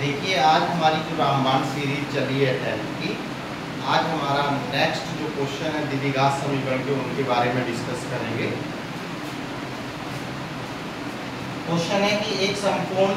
देखिए आज हमारी जो रामबाण सीरीज चली है 10th की, आज हमारा नेक्स्ट जो क्वेश्चन है द्विघात समीकरण के उनके बारे में डिस्कस करेंगे। क्वेश्चन है कि एक समकोण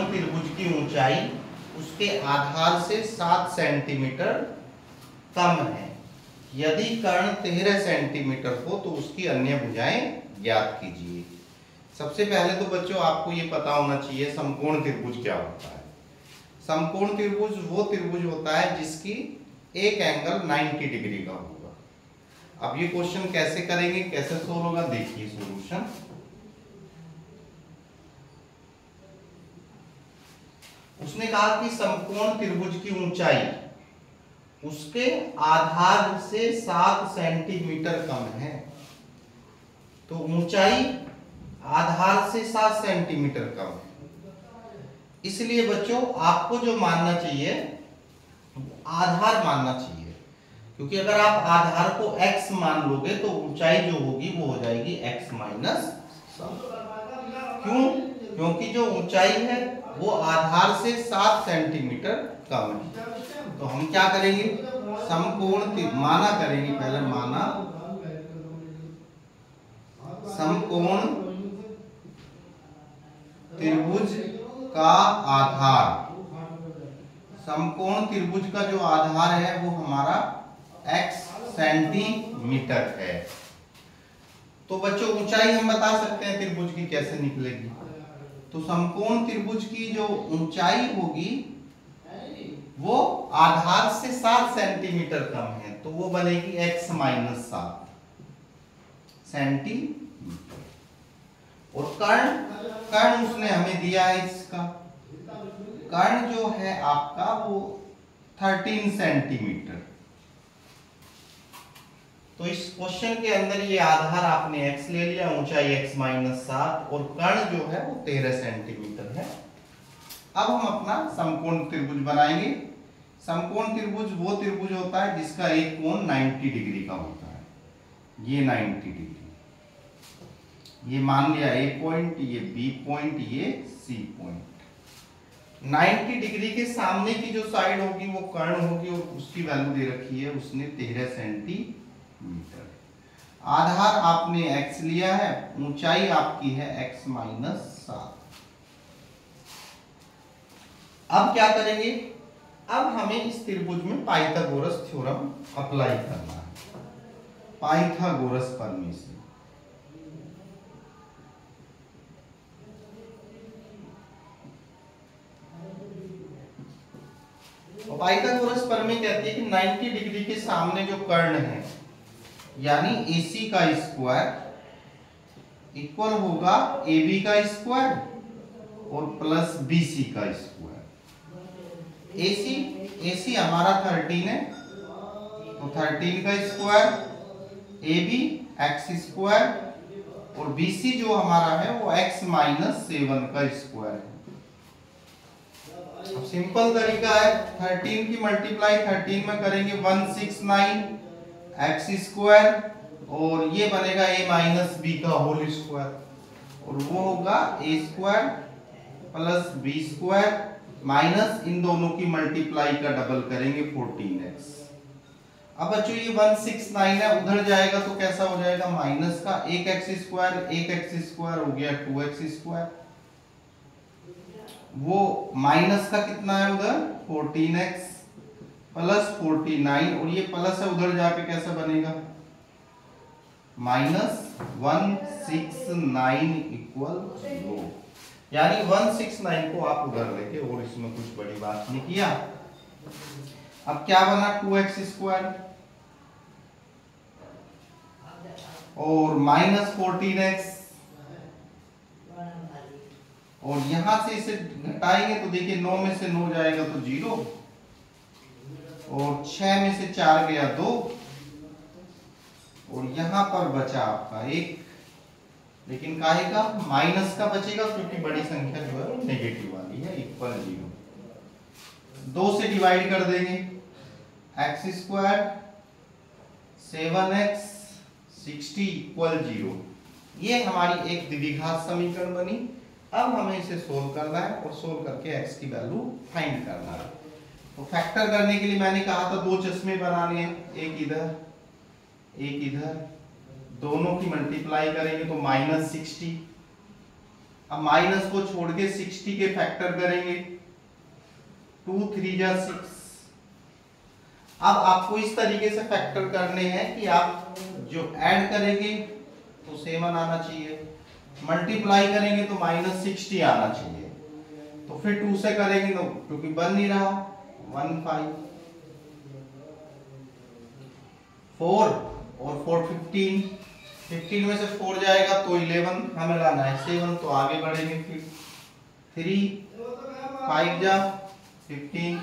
त्रिभुज की ऊंचाई उसके आधार से 7 सेंटीमीटर कम है। यदि कर्ण 13 सेंटीमीटर हो तो उसकी अन्य भुजाएं ज्ञात कीजिए। सबसे पहले तो बच्चों आपको ये पता होना चाहिए समकोण त्रिभुज क्या होता है। समकोण त्रिभुज वो त्रिभुज होता है जिसकी एक एंगल 90 डिग्री का होगा। अब ये क्वेश्चन कैसे करेंगे, कैसे सोल्व होगा, देखिए सॉल्यूशन। उसने कहा कि समकोण त्रिभुज की ऊंचाई उसके आधार से 7 सेंटीमीटर कम है। तो ऊंचाई आधार से 7 सेंटीमीटर कम है, इसलिए बच्चों आपको जो मानना चाहिए आधार मानना चाहिए, क्योंकि अगर आप आधार को x मान लोगे तो ऊंचाई जो होगी वो हो जाएगी x माइनस 7। क्यों? क्योंकि जो ऊंचाई है वो आधार से 7 सेंटीमीटर कम है। तो हम क्या करेंगे, समकोण माना करेंगे, पहले माना समकोण त्रिभुज का आधार, समकोण त्रिभुज का जो आधार है वो हमारा x सेंटीमीटर है। तो बच्चों ऊंचाई हम बता सकते हैं त्रिभुज की कैसे निकलेगी। तो समकोण त्रिभुज की जो ऊंचाई होगी वो आधार से 7 सेंटीमीटर कम है, तो वो बनेगी x माइनस 7 सेंटीमीटर। और कर्ण उसने हमें दिया है, इसका कर्ण जो है आपका वो 13 सेंटीमीटर। तो इस क्वेश्चन के अंदर ये आधार आपने x ले लिया, ऊंचाई x माइनस 7 और कर्ण जो है वो 13 सेंटीमीटर है। अब हम अपना समकोण त्रिभुज बनाएंगे। समकोण त्रिभुज वो त्रिभुज होता है जिसका एक कोण 90 डिग्री का होता है। ये 90 डिग्री, ये मान लिया A पॉइंट, ये B पॉइंट, ये C पॉइंट। 90 डिग्री के सामने की जो साइड होगी वो कर्ण होगी और उसकी वैल्यू दे रखी है उसने 13 सेंटीमीटर। आधार आपने x लिया है, ऊंचाई आपकी है x माइनस 7। अब क्या करेंगे, अब हमें इस त्रिभुज में पाइथागोरस थ्योरम अप्लाई करना है, पाइथागोरस प्रमेय से। पाइथागोरस प्रमेय कहती है कि 90 डिग्री के सामने जो कर्ण है यानी AC का स्क्वायर इक्वल होगा AB का स्क्वायर और प्लस BC का स्क्वायर। AC हमारा 13 है तो 13 का स्क्वायर, AB x स्क्वायर और BC जो हमारा है वो x माइनस 7 का स्क्वायर है। अब सिंपल तरीका है, 13 की मल्टीप्लाई 13 में करेंगे 169 x स्क्वायर और ये बनेगा a माइनस b का होल स्क्वायर और वो होगा a square plus b square minus इन दोनों की मल्टीप्लाई का डबल करेंगे 14x। अब बच्चों ये 169 है, उधर जाएगा तो कैसा हो जाएगा, माइनस का 1x स्क्वायर हो गया 2x स्क्वायर, वो माइनस का कितना है उधर 14x प्लस 49 और ये प्लस है उधर जाके कैसा बनेगा माइनस 169 इक्वल 0। यानी 169 को आप उधर लेके, और इसमें कुछ बड़ी बात नहीं किया। अब क्या बना 2x स्क्वायर और माइनस 14x और यहां से इसे घटाएंगे तो देखिए 9 में से 9 जाएगा तो 0 और 6 में से 4 गया 2 और यहां पर बचा आपका 1, लेकिन काहे का माइनस का बचेगा क्योंकि बड़ी संख्या जो है वो नेगेटिव वाली है, इक्वल 0। 2 से डिवाइड कर देंगे x स्क्वायर 7x 60 इक्वल 0 ये हमारी एक द्विघात समीकरण बनी। अब हमें इसे सोल्व करना है और सोल्व करके x की वैल्यू फाइंड करना है। तो फैक्टर करने के लिए मैंने कहा था दो चश्मे बनाने हैं, एक इधर एक इधर, दोनों की मल्टीप्लाई करेंगे तो -60। अब माइनस को छोड़ के 60 के फैक्टर करेंगे, 2 3 जा 6। अब आपको इस तरीके से फैक्टर करने हैं कि आप जो ऐड करेंगे तो 7 आना चाहिए, मल्टीप्लाई करेंगे तो -60 आना चाहिए। तो फिर 2 से करेंगे तो क्योंकि बन नहीं रहा 1 5 4 और 4 15, 15 में से 4 जाएगा तो 11 हमें लाना है 7। तो आगे बढ़ेंगे फिर 3 5 जा 15।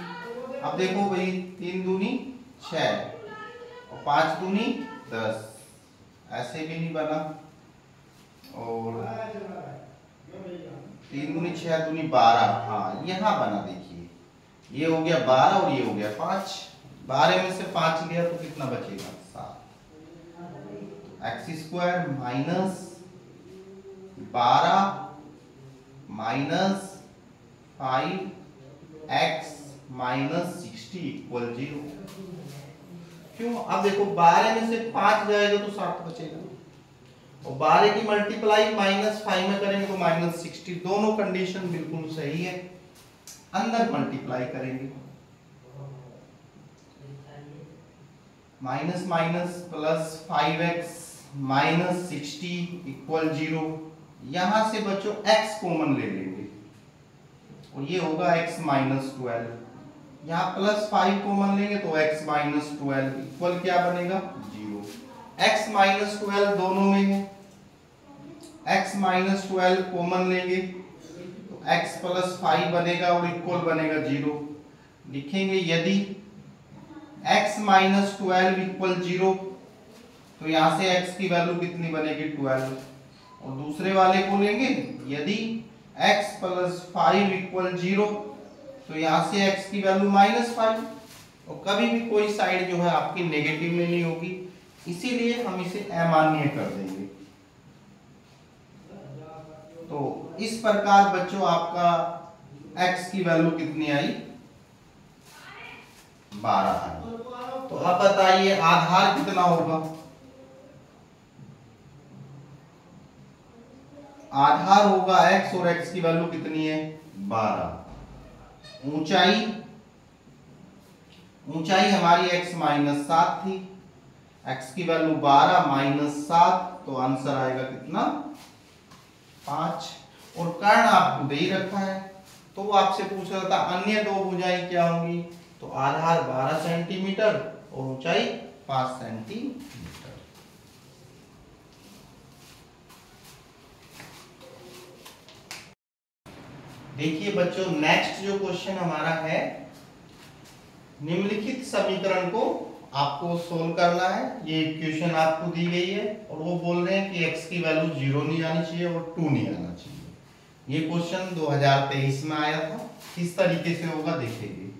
अब देखो भाई 3 दूनी 6 और 5 दूनी 10, ऐसे भी नहीं बना। और 3 दूनी 6 दूनी 12, हाँ यहाँ बना। देखिए ये हो गया 12 और ये हो गया 5। 12 में से 5 लिया तो कितना बचेगा 7। x² minus 12 minus 5x minus 60 equal 0। क्यों? अब देखो 12 में से 5 जाएगा तो 7 बचेगा, और 12 की मल्टीप्लाई -5 में करेंगे तो -60। दोनों कंडीशन बिल्कुल सही है। अंदर मल्टीप्लाई करेंगे, minus minus plus 5x minus 60 equal 0। यहां से बच्चों x कॉमन ले लेंगे और ये होगा x माइनस 12। यहाँ प्लस 5 कॉमन लेंगे तो x माइनस 12 इक्वल क्या बनेगा 0। x माइनस 12 दोनों में है, x माइनस 12 कॉमन लेंगे तो x प्लस 5 बनेगा और इक्वल बनेगा 0। लिखेंगे यदि x माइनस 12 इक्वल 0 तो यहाँ से x की वैल्यू कितनी बनेगी 12। और दूसरे वाले को लेंगे यदि x प्लस 5 इक्वल 0 तो यहाँ से x की वैल्यू -5। और कभी भी कोई साइड जो है आपकी नेगेटिव में नहीं होगी, इसीलिए हम इसे अमान्य कर देंगे। तो इस प्रकार बच्चों आपका x की वैल्यू कितनी आई 12 आई। तो अब बताइए आधार कितना होगा। आधार होगा x और x की वैल्यू कितनी है 12। ऊंचाई हमारी x माइनस 7 थी, x की वैल्यू 12 माइनस 7 तो आंसर आएगा कितना 5। और कर्ण आपको दे ही रखा है, तो वो आपसे पूछ रहा था अन्य दो भुजाएं क्या होंगी। तो आधार 12 सेंटीमीटर और ऊंचाई 5 सेंटीमीटर। देखिए बच्चों नेक्स्ट जो क्वेश्चन हमारा है, निम्नलिखित समीकरण को आपको सोल्व करना है। ये इक्वेशन आपको दी गई है और वो बोल रहे हैं कि x की वैल्यू 0 नहीं आनी चाहिए और 2 नहीं आना चाहिए। ये क्वेश्चन 2023 में आया था। किस तरीके से होगा देखेंगे।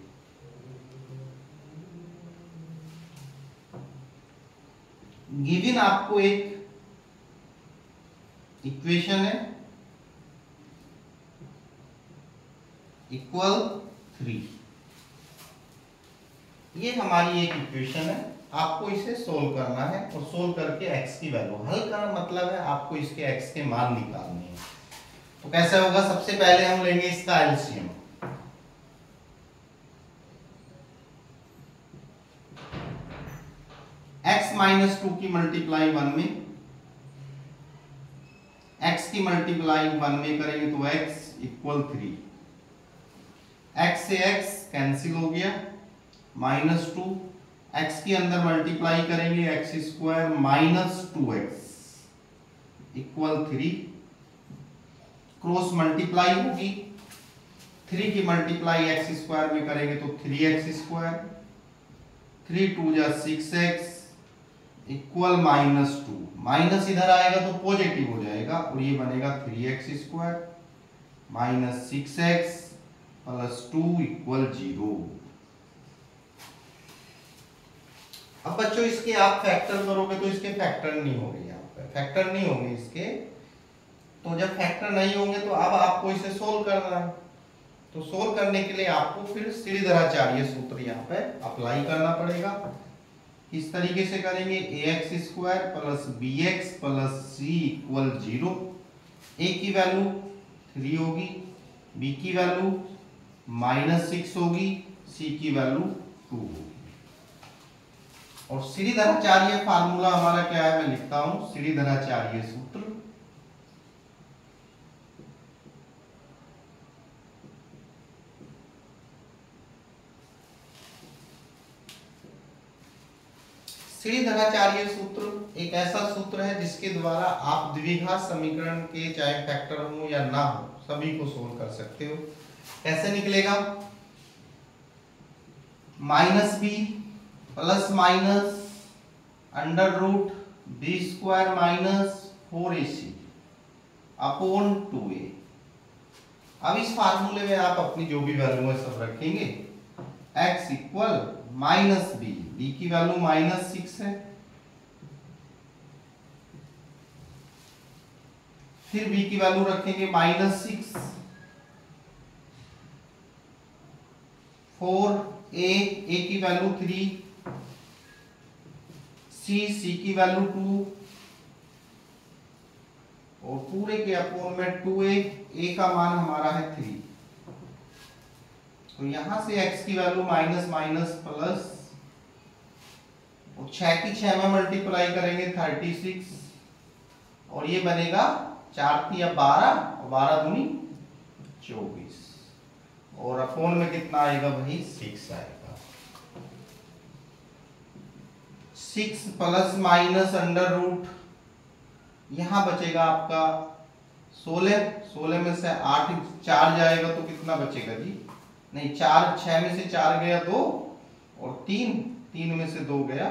गिवन आपको एक इक्वेशन है इक्वल 3। ये हमारी एक इक्वेशन है, आपको इसे सोल्व करना है और सोल्व करके x की वैल्यू, हल का मतलब है आपको इसके x के मान निकालने हैं। तो कैसे होगा, सबसे पहले हम लेंगे इसका एलसीएम। x माइनस 2 की मल्टीप्लाई 1 में, x की मल्टीप्लाई 1 में करेंगे तो x इक्वल 3। x से x कैंसिल हो गया, -2 x के अंदर मल्टीप्लाई करेंगे x² minus 2x equal 3। Cross multiply होगी, 3 की मल्टीप्लाई x² में करेंगे तो 3x², 3 2 जा 6x इक्वल -2। माइनस इधर आएगा तो पॉजिटिव हो जाएगा और ये बनेगा 3x² minus 6x plus 2 equal 0। अब बच्चों इसके आप फैक्टर करोगे तो इसके फैक्टर नहीं हो रही यहाँ पर, फैक्टर नहीं होंगे इसके। तो जब फैक्टर नहीं होंगे तो अब आपको इसे सोल्व करना है। तो सोल्व करने के लिए आपको फिर श्रीधराचार्य सूत्र यहाँ पे अप्लाई करना पड़ेगा। इस तरीके से करेंगे, ax² plus bx plus c equal 0। a की वैल्यू 3 होगी, b की वैल्यू -6 होगी, c की वैल्यू 2 होगी। और श्रीधराचार्य फार्मूला हमारा क्या है, मैं लिखता हूं श्रीधराचार्य सूत्र। श्रीधराचार्य सूत्र एक ऐसा सूत्र है जिसके द्वारा आप द्विघात समीकरण के चाहे फैक्टर हो या ना हो सभी को सोल्व कर सकते हो। कैसे निकलेगा, -b plus minus √b² minus 4ac upon 2a। अब इस फार्मूले में आप अपनी जो भी वैल्यू है सब रखेंगे। x इक्वल -b, b की वैल्यू -6 है, फिर b की वैल्यू रखेंगे -6, 4a, a की वैल्यू 3, c की वैल्यू 2 और पूरे के अपोन में 2a, a का मान हमारा है 3। तो यहां से x की वैल्यू माइनस माइनस प्लस, और 6 की 6 में मल्टीप्लाई करेंगे 36, और ये बनेगा 4 3 12 और 12 दूनी 24, और अपोन में कितना आएगा भाई 6 आएगा। 6 प्लस माइनस √, यहां बचेगा आपका 16, 16 में से 8 4 जाएगा तो कितना बचेगा जी, नहीं 4, 6 में से 4 गया 2 और 3, 3 में से 2 गया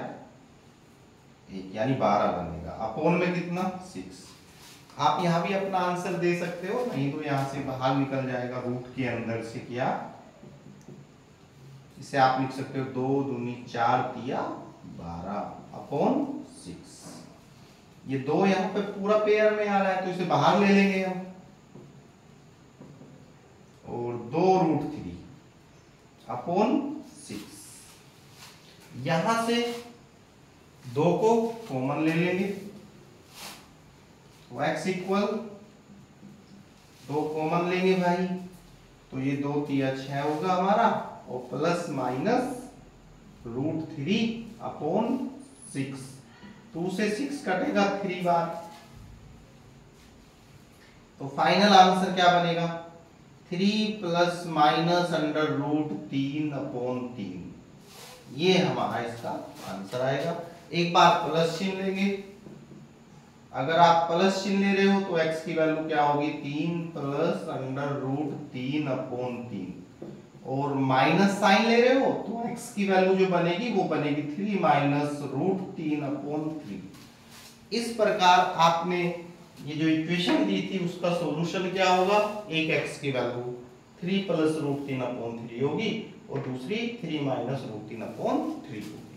1, यानी 12 बनेगा। अपोन में कितना 6। आप यहाँ भी अपना आंसर दे सकते हो, नहीं तो यहाँ से बाहर निकल जाएगा रूट के अंदर से। क्या इसे आप लिख सकते हो 2 दूनी 4 तिया 12 अपॉन 6। ये 2 यहाँ पे पूरा पेयर में आ रहा है तो इसे बाहर ले लेंगे हम, और 2√3 अपॉन 6। यहां से 2 को कॉमन ले लेंगे, तो x इक्वल 2 कॉमन लेंगे भाई, तो ये 2 तिया 6 होगा हमारा, और प्लस माइनस √3 अपॉन 6। 2 से 6 कटेगा 3 बार, तो फाइनल आंसर क्या बनेगा 3 प्लस माइनस √3 अपॉन 3। ये हमारा इसका आंसर आएगा। एक बार प्लस चिन्ह लेंगे, अगर आप प्लस चिन्ह ले रहे हो तो x की वैल्यू क्या होगी 3 प्लस √3 अपॉन 3, और माइनस साइन ले रहे हो तो x की वैल्यू जो बनेगी वो बनेगी 3 माइनस √3 अपॉन 3। इस प्रकार आपने ये जो इक्वेशन दी थी उसका सॉल्यूशन क्या होगा, एक x की वैल्यू 3 प्लस √3 अपॉन 3 होगी और दूसरी 3 माइनस √3 अपॉन 3 होगी।